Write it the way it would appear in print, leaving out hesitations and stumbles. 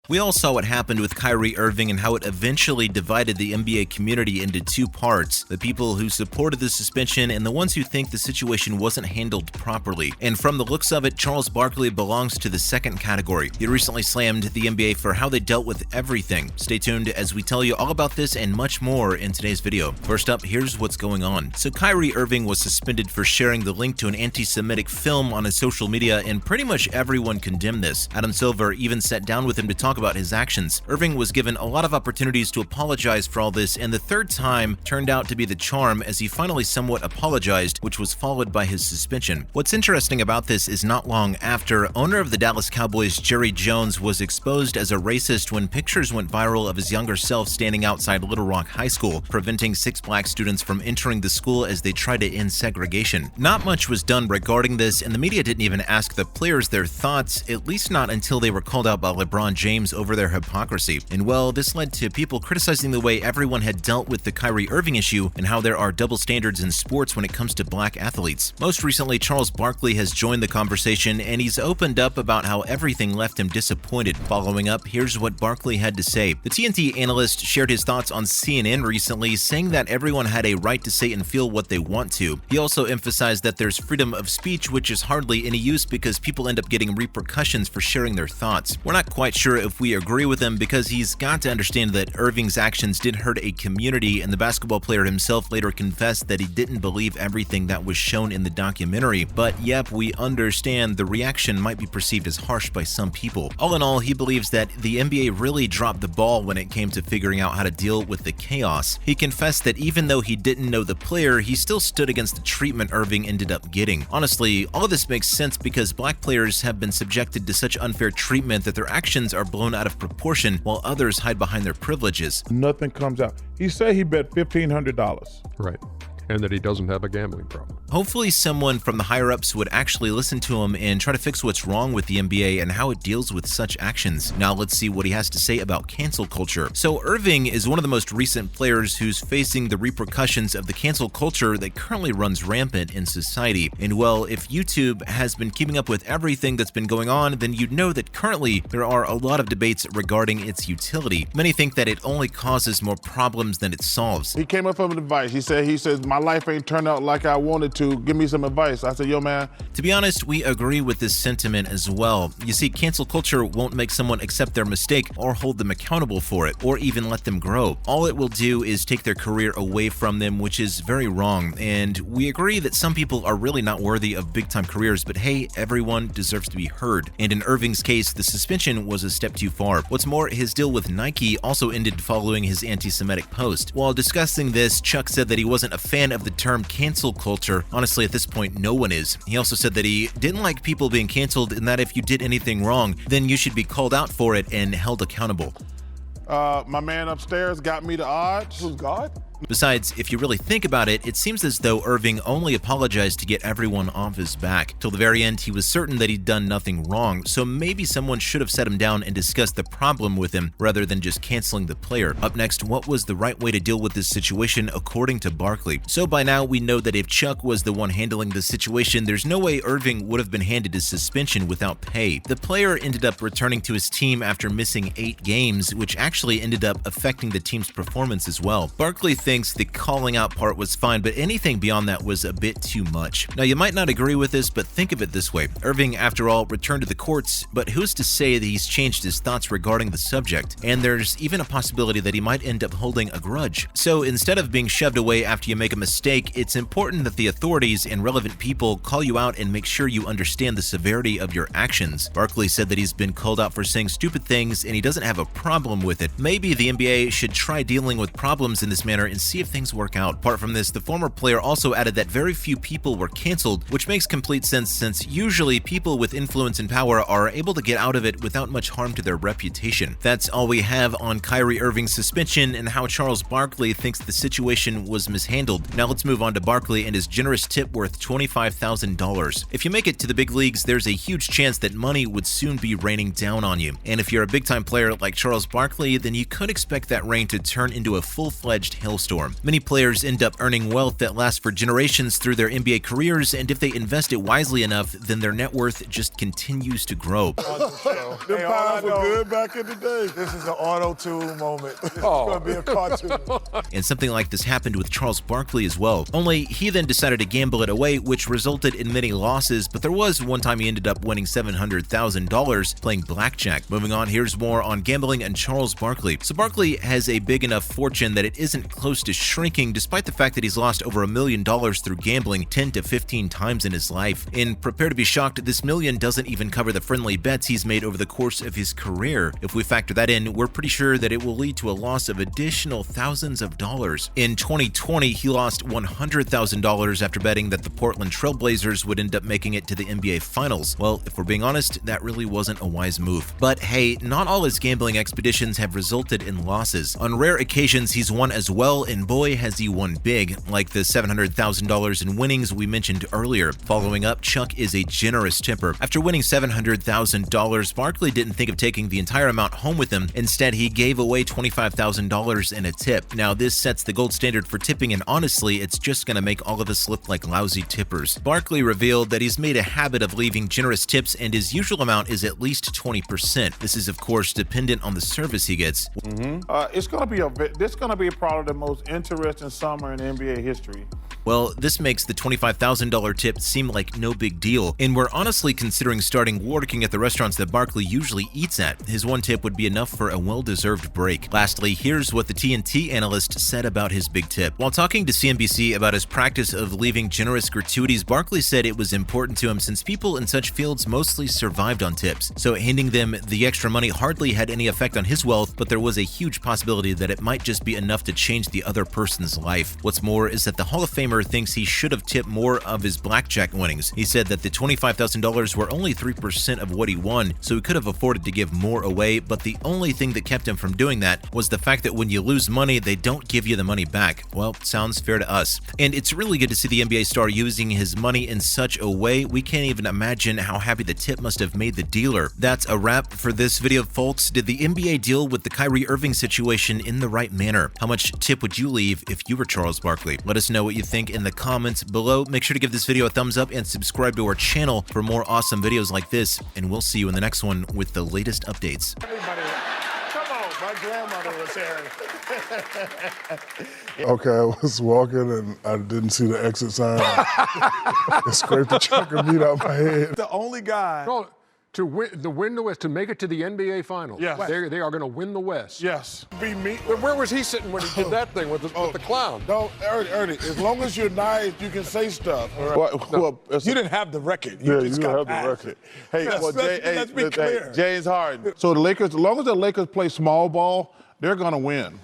We all saw what happened with Kyrie Irving and how it eventually divided the NBA community into two parts, the people who supported the suspension and the ones who think the situation wasn't handled properly. And from the looks of it, Charles Barkley belongs to the second category. He recently slammed the NBA for how they dealt with everything. Stay tuned as we tell you all about this and much more in today's video. First up, here's what's going on. So Kyrie Irving was suspended for sharing the link to an anti-Semitic film on his social media, and pretty much everyone condemned this. Adam Silver even sat down with him to talk about his actions. Irving was given a lot of opportunities to apologize for all this, and the third time turned out to be the charm as he finally somewhat apologized, which was followed by his suspension. What's interesting about this is not long after, owner of the Dallas Cowboys Jerry Jones was exposed as a racist when pictures went viral of his younger self standing outside Little Rock High School, preventing 6 black students from entering the school as they tried to end segregation. Not much was done regarding this, and the media didn't even ask the players their thoughts, at least not until they were called out by LeBron James over their hypocrisy. And well, this led to people criticizing the way everyone had dealt with the Kyrie Irving issue and how there are double standards in sports when it comes to black athletes. Most recently, Charles Barkley has joined the conversation, and he's opened up about how everything left him disappointed. Following up, here's what Barkley had to say. The TNT analyst shared his thoughts on CNN recently, saying that everyone had a right to say and feel what they want to. He also emphasized that there's freedom of speech, which is hardly any use because people end up getting repercussions for sharing their thoughts. We're not quite sure if we agree with him because he's got to understand that Irving's actions did hurt a community, and the basketball player himself later confessed that he didn't believe everything that was shown in the documentary. But yep, we understand the reaction might be perceived as harsh by some people. All in all, he believes that the NBA really dropped the ball when it came to figuring out how to deal with the chaos. He confessed that even though he didn't know the player, he still stood against the treatment Irving ended up getting. Honestly, all of this makes sense because black players have been subjected to such unfair treatment that their actions are blown out of proportion while others hide behind their privileges. Nothing comes out. He said he bet $1,500. Right. And that he doesn't have a gambling problem. Hopefully someone from the higher-ups would actually listen to him and try to fix what's wrong with the NBA and how it deals with such actions. Now let's see what he has to say about cancel culture. So Irving is one of the most recent players who's facing the repercussions of the cancel culture that currently runs rampant in society. And well, if YouTube has been keeping up with everything that's been going on, then you'd know that currently there are a lot of debates regarding its utility. Many think that it only causes more problems than it solves. He came up with advice. He says, my life ain't turned out like I wanted to. Give me some advice. I said, yo, man. To be honest, we agree with this sentiment as well. You see, cancel culture won't make someone accept their mistake or hold them accountable for it, or even let them grow. All it will do is take their career away from them, which is very wrong. And we agree that some people are really not worthy of big-time careers, but hey, everyone deserves to be heard. And in Irving's case, the suspension was a step too far. What's more, his deal with Nike also ended following his anti-Semitic post. While discussing this, Chuck said that he wasn't a fan of the term cancel culture. Honestly, at this point, no one is. He also said that he didn't like people being canceled and that if you did anything wrong, then you should be called out for it and held accountable. My man upstairs got me the odds. Who's God? Besides, if you really think about it, it seems as though Irving only apologized to get everyone off his back. Till the very end, he was certain that he'd done nothing wrong, so maybe someone should have sat him down and discussed the problem with him rather than just canceling the player. Up next, what was the right way to deal with this situation according to Barkley? So by now, we know that if Chuck was the one handling the situation, there's no way Irving would have been handed a suspension without pay. The player ended up returning to his team after missing 8 games, which actually ended up affecting the team's performance as well. Barkley thinks the calling out part was fine, but anything beyond that was a bit too much. Now, you might not agree with this, but think of it this way. Irving, after all, returned to the courts, but who's to say that he's changed his thoughts regarding the subject? And there's even a possibility that he might end up holding a grudge. So instead of being shoved away after you make a mistake, it's important that the authorities and relevant people call you out and make sure you understand the severity of your actions. Barkley said that he's been called out for saying stupid things and he doesn't have a problem with it. Maybe the NBA should try dealing with problems in this manner and see if things work out. Apart from this, the former player also added that very few people were canceled, which makes complete sense since usually people with influence and power are able to get out of it without much harm to their reputation. That's all we have on Kyrie Irving's suspension and how Charles Barkley thinks the situation was mishandled. Now let's move on to Barkley and his generous tip worth $25,000. If you make it to the big leagues, there's a huge chance that money would soon be raining down on you. And if you're a big-time player like Charles Barkley, then you could expect that rain to turn into a full-fledged hailstorm. storm. Many players end up earning wealth that lasts for generations through their NBA careers, and if they invest it wisely enough, then their net worth just continues to grow. The pies were good back in the day. This is an auto-tune moment. It's going to be a cartoon. And something like this happened with Charles Barkley as well. Only he then decided to gamble it away, which resulted in many losses, but there was one time he ended up winning $700,000 playing blackjack. Moving on, here's more on gambling and Charles Barkley. So Barkley has a big enough fortune that it isn't close to shrinking, despite the fact that he's lost over $1 million through gambling 10 to 15 times in his life. And prepare to be shocked, this million doesn't even cover the friendly bets he's made over the course of his career. If we factor that in, we're pretty sure that it will lead to a loss of additional thousands of dollars. In 2020, he lost $100,000 after betting that the Portland Trail Blazers would end up making it to the NBA Finals. Well, if we're being honest, that really wasn't a wise move. But hey, not all his gambling expeditions have resulted in losses. On rare occasions, he's won as well, and boy, has he won big, like the $700,000 in winnings we mentioned earlier. Following up, Chuck is a generous tipper. After winning $700,000, Barkley didn't think of taking the entire amount home with him. Instead, he gave away $25,000 in a tip. Now, this sets the gold standard for tipping, and honestly, it's just gonna make all of us look like lousy tippers. Barkley revealed that he's made a habit of leaving generous tips, and his usual amount is at least 20%. This is, of course, dependent on the service he gets. This gonna be probably the most interesting summer in NBA history. Well, this makes the $25,000 tip seem like no big deal, and we're honestly considering starting working at the restaurants that Barkley usually eats at. His one tip would be enough for a well-deserved break. Lastly, here's what the TNT analyst said about his big tip. While talking to CNBC about his practice of leaving generous gratuities, Barkley said it was important to him since people in such fields mostly survived on tips. So handing them the extra money hardly had any effect on his wealth, but there was a huge possibility that it might just be enough to change the other person's life. What's more is that the Hall of Famer thinks he should have tipped more of his blackjack winnings. He said that the $25,000 were only 3% of what he won, so he could have afforded to give more away, but the only thing that kept him from doing that was the fact that when you lose money, they don't give you the money back. Well, sounds fair to us. And it's really good to see the NBA star using his money in such a way. We can't even imagine how happy the tip must have made the dealer. That's a wrap for this video, folks. Did the NBA deal with the Kyrie Irving situation in the right manner? How much tip would you leave if you were Charles Barkley? Let us know what you think in the comments below. Make sure to give this video a thumbs up and subscribe to our channel for more awesome videos like this, and we'll see you in the next one with the latest updates. Everybody, come on, my grandmother was here. Okay, I was walking and I didn't see the exit sign. It scraped a chunk of meat out my head. The only guy. No, to win the West, to make it to the NBA Finals. Yes. They are going to win the West. Yes. Be me. But where was he sitting when he did that thing with the clown? No, Ernie, as long as you're nice, you can say stuff. You didn't have the record. You just don't got have the record. Hey, let's be clear. James Harden. So the Lakers, as long as the Lakers play small ball, they're gonna win.